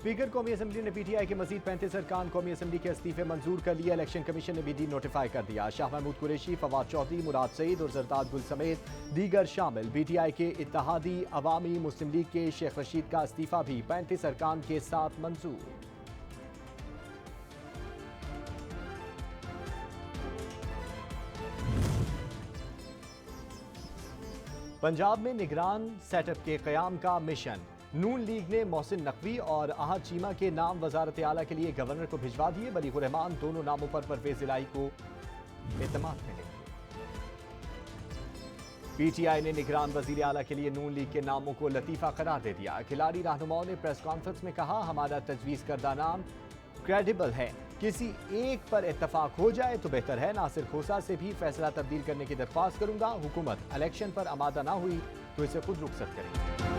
Speaker कौमी assembly ने PTI के मजीद 35 अरकान कौमी असम्बली के इस्तीफे मंजूर कर लिए। इलेक्शन कमीशन ने भी डी नोटिफाई कर दिया। शाह महमूद कुरैशी, फवाद चौधरी, मुराद सईद और जरदाद गुल समेत दीगर शामिल। PTI के इत्तेहादी अवामी मुस्लिम लीग के शेख रशीद का इस्तीफा भी 35 अरकान के साथ मंजूर। पंजाब में निगरान सेटअप के क़याम का मिशन। नून लीग ने मोहसिन नकवी और अहद चीमा के नाम वज़ारत आला के लिए गवर्नर को भिजवा दिए। बलीगुर रहमान दोनों नामों पर परवेज इलाही को एतमाद मिलेंगे। PTI ने निगरान वज़ीर आला के लिए नून लीग के नामों को लतीफ़ा करार दे दिया। खिलाड़ी रहनुमाओं ने प्रेस कॉन्फ्रेंस में कहा, हमारा तजवीज़ करदा नाम क्रेडिबल है, किसी एक पर इत्तफाक हो जाए तो बेहतर है। नासिर खोसा से भी फैसला तब्दील करने की दरख्वास्त करूंगा। हुकूमत इलेक्शन पर आमादा ना हुई तो इसे खुद रुखसत करेगी।